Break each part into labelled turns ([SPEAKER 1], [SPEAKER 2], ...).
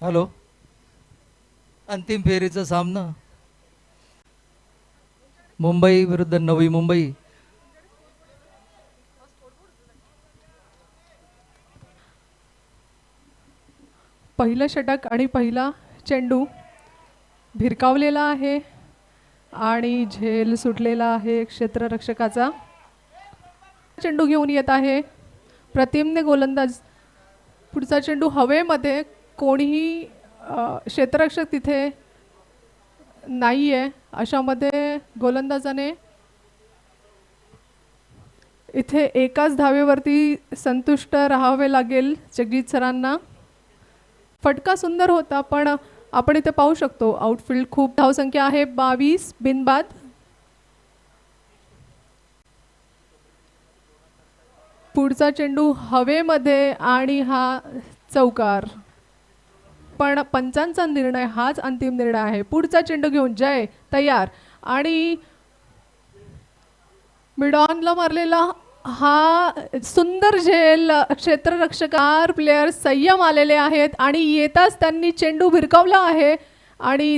[SPEAKER 1] Hello. अंतिम फेरीचा सामना मुंबई विरुद्ध नवी मुंबई.
[SPEAKER 2] पहिलं षटक आणि पहिला चेंडू भिरकावलेला आहे आणि झेल सुटलेला आहे क्षेत्ररक्षकाचा. चेंडू घेऊन येत आहे प्रतिमने गोलंदाज. पुढचा चेंडू हवेमध्ये, कोणीही क्षेत्ररक्षक तिथे नाही आहे. अशामध्ये गोलंदाजाने इथे एकाच धावेवरती संतुष्ट राहावे लागेल जगजीत सरांना. फटका सुंदर होता, पण आपण इथे पाहू शकतो आउटफील्ड खूप धावसंख्या आहे 22 बिनबाद. पुढचा चेंडू हवेमध्ये आणि हा चौकार. पण पंचांचा निर्णय हाच अंतिम निर्णय आहे. पुढचा चेंडू घेऊन जय तयार आणि मिडॉनला मारलेला हा सुंदर झेल. क्षेत्ररक्षकार प्लेयर संयम आलेले आहेत आणि येताच त्यांनी चेंडू भिरकावला आहे आणि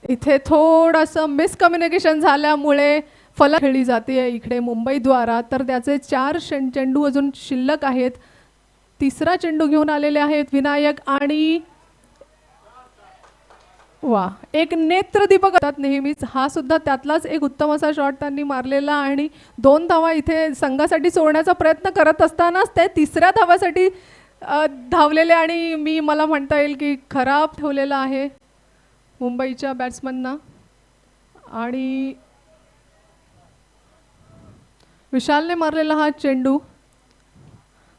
[SPEAKER 2] इथे थोडंसं मिसकम्युनिकेशन झाल्यामुळे फलक खेळली जाते इकडे मुंबईद्वारा. तर त्याचे 4 चेंडू अजून शिल्लक आहेत. तिसरा चेंडू घेऊन आलेले आहेत विनायक आणि वा, एक नेत्रदीपक असतात नेहमीच. हा सुद्धा त्यातलाच एक उत्तम असा शॉट त्यांनी मारलेला आणि 2 धावा इथे संघासाठी सोडण्याचा प्रयत्न करत असतानाच ते तिसऱ्या धावासाठी धावलेले आणि मला म्हणता येईल की खराब ठेवलेला आहे मुंबईच्या बॅट्समनना. आणि विशालने मारलेला हा चेंडू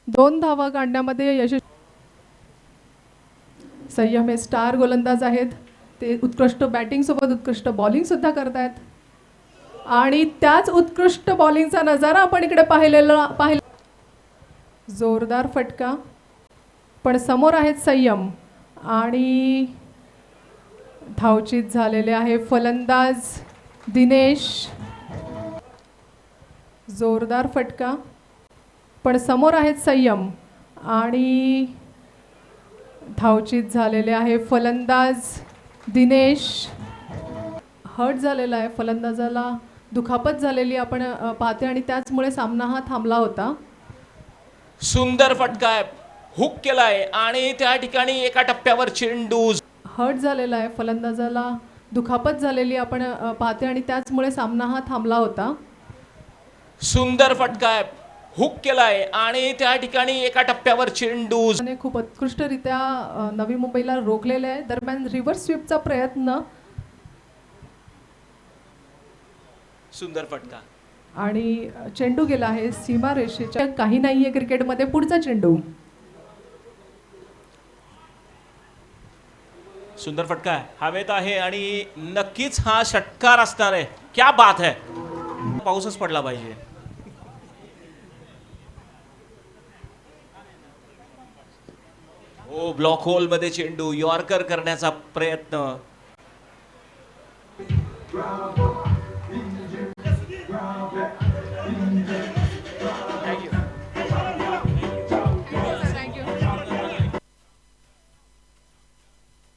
[SPEAKER 2] 2 धावा काढण्यामध्ये यशस्वी. संयम हे स्टार गोलंदाज आहेत. ते उत्कृष्ट बॅटिंग सोबत उत्कृष्ट बॉलिंग सुद्धा करतायत आणि त्याच उत्कृष्ट बॉलिंगचा नजारा आपण इकडे पाहिला. जोरदार फटका, पण समोर आहेत संयम आणि धावचीत झालेले आहे फलंदाज दिनेश. जोरदार फटका, पण समोर आहेत संयम आणि धावचीत झालेले आहे फलंदाज दिनेश. हर्ट झालेला आहे फलंदाजाला, दुखापत झालेली आपण पाहते आणि त्याचमुळे सामना हा थांबला होता.
[SPEAKER 3] सुंदर फटका आहे, हुक केलाय आणि त्या ठिकाणी एका टप्प्यावर चेंडू.
[SPEAKER 2] हर्ट झालेला आहे फलंदाजाला, दुखापत झालेली आपण पाहते आणि त्याचमुळे सामना हा थांबला होता.
[SPEAKER 3] सुंदर फटका आहे, हुक केलाय आणि त्या ठिकाणी एका टप्प्यावर चेंडू.
[SPEAKER 2] खूप उत्कृष्टरित्या नवी मुंबईला रोखलेले आहे. दरम्यान रिव्हर्स स्वीपचा प्रयत्न.
[SPEAKER 3] सुंदर फटका
[SPEAKER 2] आणि चेंडू गेला आहे सीमा रेषेच्या. काही नाहीये क्रिकेटमध्ये. पुढचा चेंडू.
[SPEAKER 3] सुंदर फटका आहे, हवेत आहे आणि नक्कीच हा षटकार असणार आहे. क्या बात है, पाऊसच पडला पाहिजे. ओ, ब्लॉक होल मध्ये चेंडू, यॉर्कर करण्याचा प्रयत्न.